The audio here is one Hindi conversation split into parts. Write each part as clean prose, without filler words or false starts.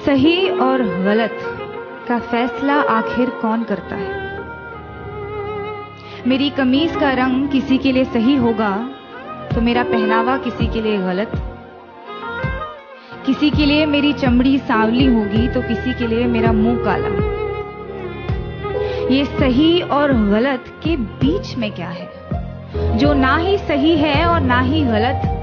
सही और गलत का फैसला आखिर कौन करता है? मेरी कमीज का रंग किसी के लिए सही होगा तो मेरा पहनावा किसी के लिए गलत, किसी के लिए मेरी चमड़ी सांवली होगी तो किसी के लिए मेरा मुंह काला। ये सही और गलत के बीच में क्या है जो ना ही सही है और ना ही गलत,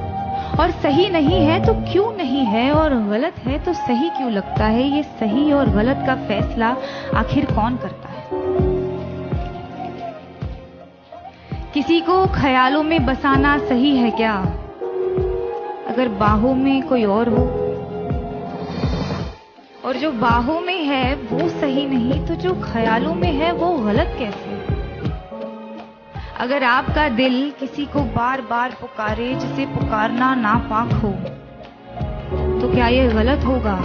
और सही नहीं है तो क्यों नहीं है, और गलत है तो सही क्यों लगता है? ये सही और गलत का फैसला आखिर कौन करता है? किसी को ख्यालों में बसाना सही है क्या अगर बाहों में कोई और हो, और जो बाहों में है वो सही नहीं तो जो ख्यालों में है वो गलत कैसे? अगर आपका दिल किसी को बार बार पुकारे जिसे पुकारना नापाक हो तो क्या ये गलत होगा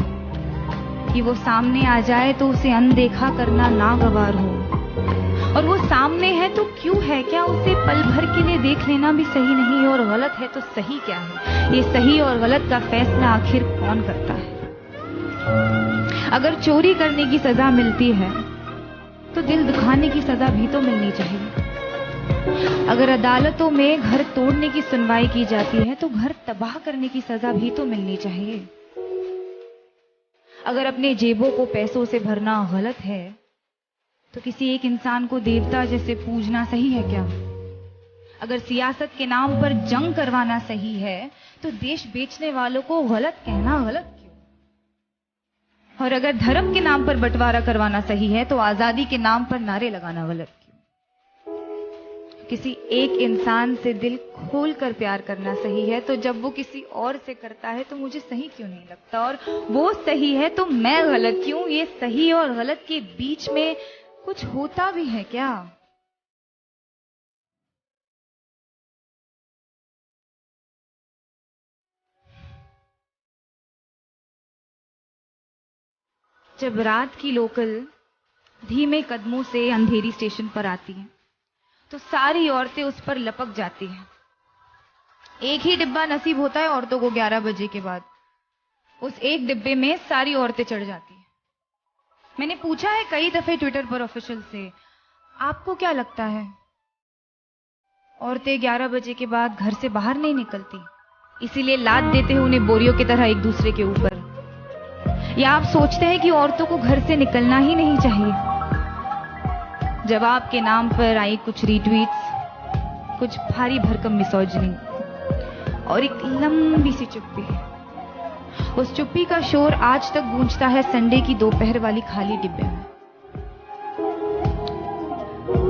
कि वो सामने आ जाए तो उसे अनदेखा करना नागवार हो? और वो सामने है तो क्यों है? क्या उसे पल भर के लिए देख लेना भी सही नहीं? और गलत है तो सही क्या है? ये सही और गलत का फैसला आखिर कौन करता है? अगर चोरी करने की सजा मिलती है तो दिल दुखाने की सजा भी तो मिलनी चाहिए। अगर अदालतों में घर तोड़ने की सुनवाई की जाती है तो घर तबाह करने की सजा भी तो मिलनी चाहिए। अगर अपने जेबों को पैसों से भरना गलत है तो किसी एक इंसान को देवता जैसे पूजना सही है क्या? अगर सियासत के नाम पर जंग करवाना सही है तो देश बेचने वालों को गलत कहना गलत क्यों? और अगर धर्म के नाम पर बंटवारा करवाना सही है तो आजादी के नाम पर नारे लगाना गलत क्यों? किसी एक इंसान से दिल खोलकर प्यार करना सही है तो जब वो किसी और से करता है तो मुझे सही क्यों नहीं लगता? और वो सही है तो मैं गलत क्यों? ये सही और गलत के बीच में कुछ होता भी है क्या? जब रात की लोकल धीमे कदमों से अंधेरी स्टेशन पर आती है तो सारी औरतें उस पर लपक जाती हैं। एक ही डिब्बा नसीब होता है औरतों को 11 बजे के बाद। उस एक डिब्बे में सारी औरतें चढ़ जाती हैं। मैंने पूछा है कई दफे ट्विटर पर ऑफिशियल से, आपको क्या लगता है औरतें 11 बजे के बाद घर से बाहर नहीं निकलती, इसीलिए लाद देते हैं उन्हें बोरियों की तरह एक दूसरे के ऊपर? या आप सोचते हैं कि औरतों को घर से निकलना ही नहीं चाहिए? जवाब के नाम पर आई कुछ रीट्वीट्स, कुछ भारी भरकम मिसोजिनी और एक लंबी सी चुप्पी। उस चुप्पी का शोर आज तक गूंजता है संडे की दोपहर वाली खाली डिब्बे में।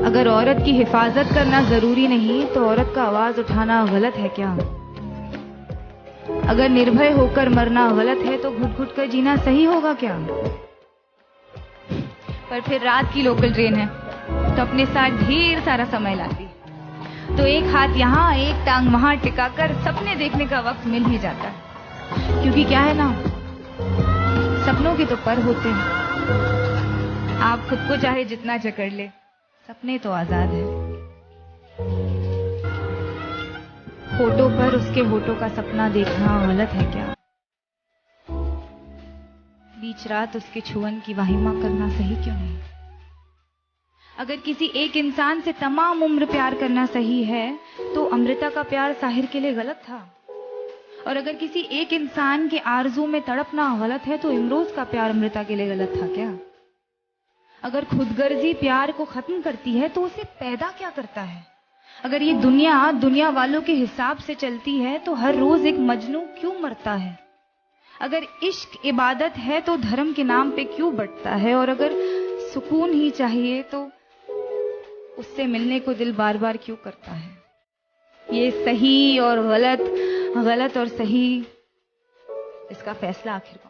अगर औरत की हिफाजत करना जरूरी नहीं तो औरत का आवाज उठाना गलत है क्या? अगर निर्भय होकर मरना गलत है तो घुट घुट कर जीना सही होगा क्या? पर फिर रात की लोकल ट्रेन है तो अपने साथ ढेर सारा समय लाती है, तो एक हाथ यहां एक टांग वहां टिकाकर सपने देखने का वक्त मिल ही जाता है। क्योंकि क्या है ना, सपनों के तो पर होते हैं। आप खुद को चाहे जितना जकड़ ले, सपने तो आजाद है। होठों पर उसके होठों का सपना देखना गलत है क्या? बीच रात उसके छुअन की वाहिमा करना सही क्यों नहीं? अगर किसी एक इंसान से तमाम उम्र प्यार करना सही है तो अमृता का प्यार साहिर के लिए गलत था। और अगर किसी एक इंसान के आरज़ू में तड़पना गलत है तो इमरोज का प्यार अमृता के लिए गलत था क्या? अगर खुदगर्जी प्यार को खत्म करती है तो उसे पैदा क्या करता है? अगर ये दुनिया वालों के हिसाब से चलती है तो हर रोज एक मजनू क्यों मरता है? अगर इश्क इबादत है तो धर्म के नाम पे क्यों बंटता है? और अगर सुकून ही चाहिए तो उससे मिलने को दिल बार बार क्यों करता है? ये सही और गलत, गलत और सही, इसका फैसला आखिर कौन?